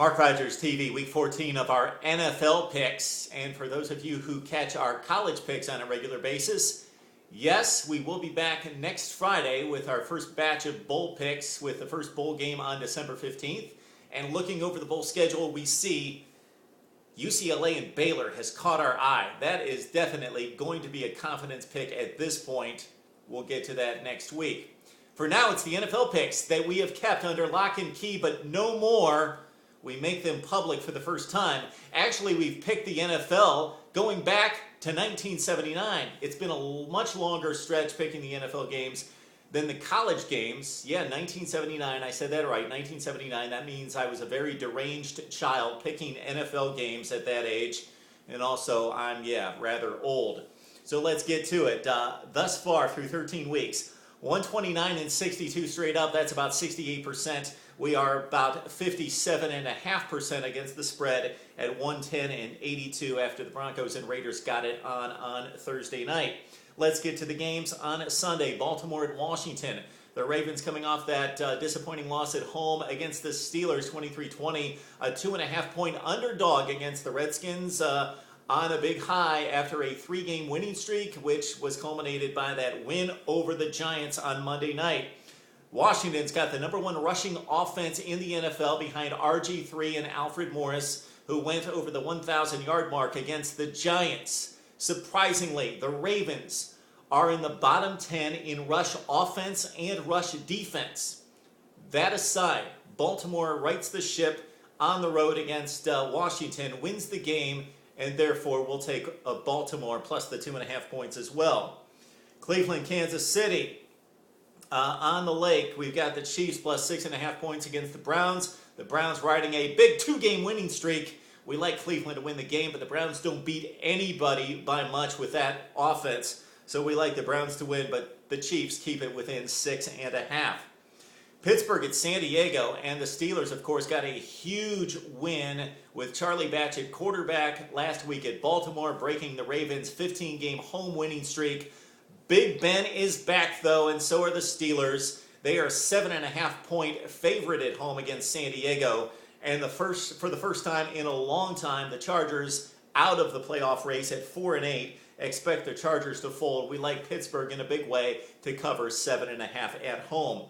Mark Rogers TV, Week 14 of our NFL picks. And for those of you who catch our college picks on a regular basis, yes, we will be back next Friday with our first batch of bowl picks with the first bowl game on December 15th. And looking over the bowl schedule, we see UCLA and Baylor has caught our eye. That is definitely going to be a confidence pick at this point. We'll get to that next week. For now, it's the NFL picks that we have kept under lock and key, but no more. We make them public for the first time. Actually, we've picked the NFL going back to 1979. It's been a much longer stretch picking the NFL games than the college games. Yeah, 1979, I said that right, 1979. That means I was a very deranged child picking NFL games at that age. And also, I'm, rather old. So let's get to it. Thus far, through 13 weeks, 129 and 62 straight up. That's about 68%. We are about 57.5% against the spread at 110 and 82 after the Broncos and Raiders got it on Thursday night. Let's get to the games on Sunday. Baltimore at Washington. The Ravens coming off that disappointing loss at home against the Steelers, 23-20. A 2.5-point underdog against the Redskins on a big high after a 3-game winning streak, which was culminated by that win over the Giants on Monday night. Washington's got the #1 rushing offense in the NFL behind RG3 and Alfred Morris, who went over the 1,000-yard mark against the Giants. Surprisingly, the Ravens are in the bottom 10 in rush offense and rush defense. That aside, Baltimore rights the ship on the road against Washington, wins the game, and therefore will take Baltimore plus the 2.5 points as well. Cleveland, Kansas City. On the lake, we've got the Chiefs plus 6.5 points against the Browns. The Browns riding a big 2-game winning streak. We like Cleveland to win the game, but the Browns don't beat anybody by much with that offense. So we like the Browns to win, but the Chiefs keep it within 6.5. Pittsburgh at San Diego, and the Steelers, of course, got a huge win with Charlie Batch at quarterback last week at Baltimore, breaking the Ravens' 15-game home winning streak. Big Ben is back, though, and so are the Steelers. They are 7.5-point favorite at home against San Diego. And for the first time in a long time, the Chargers out of the playoff race at 4-8. Expect the Chargers to fold. We like Pittsburgh in a big way to cover 7.5 at home.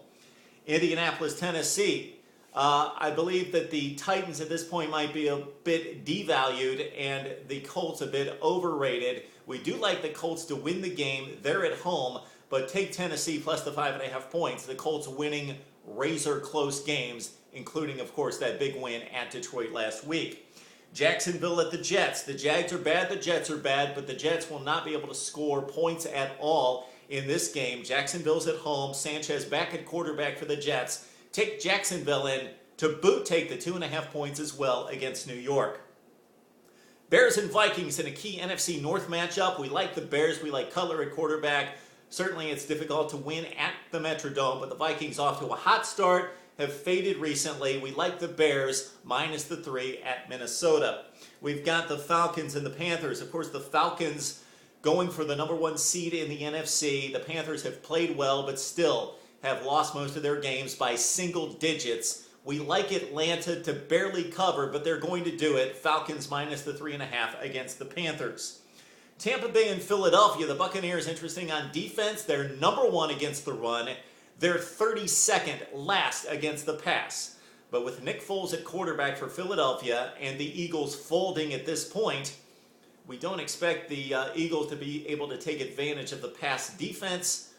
Indianapolis, Tennessee. I believe that the Titans at this point might be a bit devalued and the Colts a bit overrated. We do like the Colts to win the game. They're at home, but take Tennessee plus the 5.5 points. The Colts winning razor-close games, including, of course, that big win at Detroit last week. Jacksonville at the Jets. The Jags are bad, the Jets are bad, but the Jets will not be able to score points at all in this game. Jacksonville's at home. Sanchez back at quarterback for the Jets. Take Jacksonville in to boot take the 2.5 points as well against New York. Bears and Vikings in a key NFC North matchup. We like the Bears. We like Cutler at quarterback. Certainly it's difficult to win at the Metrodome, but the Vikings off to a hot start, have faded recently. We like the Bears minus the 3 at Minnesota. We've got the Falcons and the Panthers. Of course, the Falcons going for the #1 seed in the NFC. The Panthers have played well, but still have lost most of their games by single digits. We like Atlanta to barely cover, but they're going to do it. Falcons minus the 3.5 against the Panthers. Tampa Bay and Philadelphia. The Buccaneers, interesting on defense. They're #1 against the run. They're 32nd last against the pass. But with Nick Foles at quarterback for Philadelphia and the Eagles folding at this point, we don't expect the Eagles to be able to take advantage of the pass defense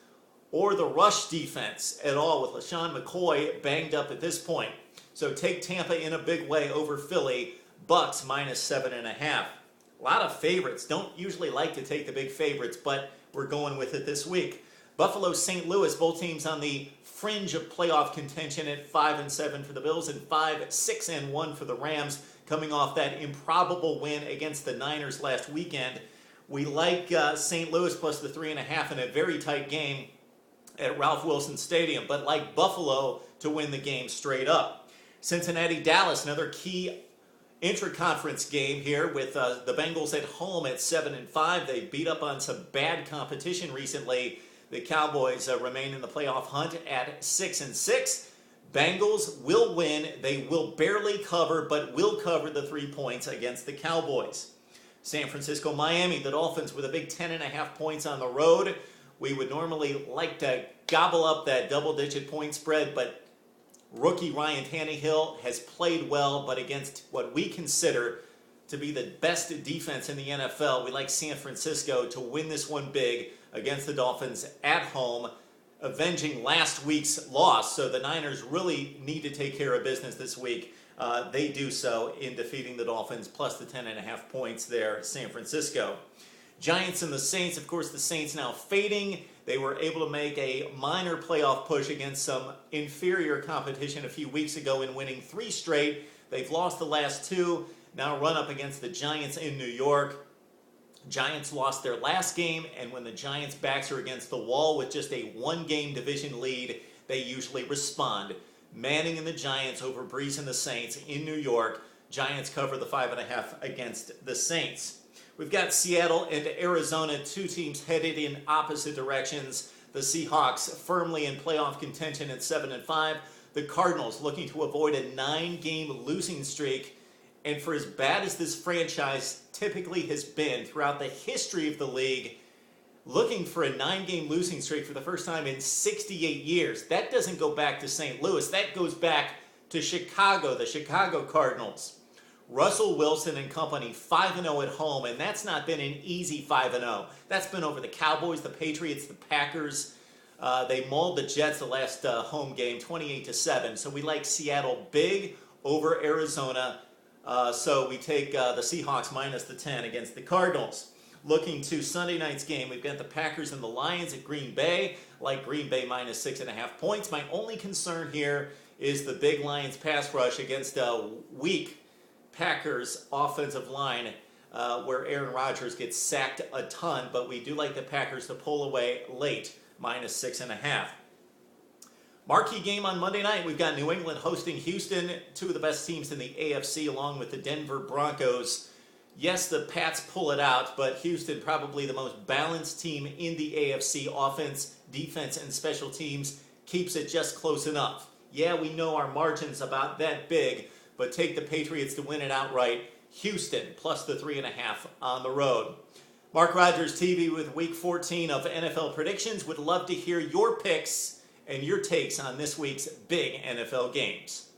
or the rush defense at all, with LaShawn McCoy banged up at this point. So take Tampa in a big way over Philly. Bucks minus 7.5. A lot of favorites. Don't usually like to take the big favorites, but we're going with it this week. Buffalo, St. Louis, both teams on the fringe of playoff contention at 5-7 for the Bills and 5-6-1 for the Rams, coming off that improbable win against the Niners last weekend. We like St. Louis plus the 3.5 in a very tight game at Ralph Wilson Stadium, but like Buffalo to win the game straight up. Cincinnati, Dallas, another key intra-conference game here with the Bengals at home at 7-5. They beat up on some bad competition recently. The Cowboys remain in the playoff hunt at 6-6. Bengals will win. They will barely cover, but will cover the 3 points against the Cowboys. San Francisco, Miami, the Dolphins with a big 10.5 points on the road. We would normally like to gobble up that double-digit point spread, but rookie Ryan Tannehill has played well, but against what we consider to be the best defense in the NFL, we like San Francisco to win this one big against the Dolphins at home, avenging last week's loss. So the Niners really need to take care of business this week. They do so in defeating the Dolphins, plus the 10.5 points there, San Francisco. Giants and the Saints, of course, the Saints now fading. They were able to make a minor playoff push against some inferior competition a few weeks ago in winning 3 straight. They've lost the last 2, now run up against the Giants in New York. Giants lost their last game, and when the Giants' backs are against the wall with just a 1-game division lead, they usually respond. Manning and the Giants over Brees and the Saints in New York. Giants cover the 5.5 against the Saints. We've got Seattle and Arizona, 2 teams headed in opposite directions. The Seahawks firmly in playoff contention at 7-5. The Cardinals looking to avoid a 9-game losing streak. And for as bad as this franchise typically has been throughout the history of the league, looking for a 9-game losing streak for the first time in 68 years. That doesn't go back to St. Louis. That goes back to Chicago, the Chicago Cardinals. Russell Wilson and company 5-0 at home, and that's not been an easy 5-0. That's been over the Cowboys, the Patriots, the Packers. They mauled the Jets the last home game, 28-7. So we like Seattle big over Arizona. So we take the Seahawks minus the 10 against the Cardinals. Looking to Sunday night's game, we've got the Packers and the Lions at Green Bay. Like Green Bay minus 6.5 points. My only concern here is the big Lions pass rush against a weak Packers offensive line where Aaron Rodgers gets sacked a ton, but we do like the Packers to pull away late, minus 6.5. Marquee game on Monday night, we've got New England hosting Houston, 2 of the best teams in the AFC, along with the Denver Broncos. Yes, the Pats pull it out, but Houston probably the most balanced team in the AFC. Offense, defense, and special teams keeps it just close enough. Yeah, we know our margin's about that big, but take the Patriots to win it outright. Houston plus the 3.5 on the road. Mark Rogers TV with Week 14 of NFL predictions. Would love to hear your picks and your takes on this week's big NFL games.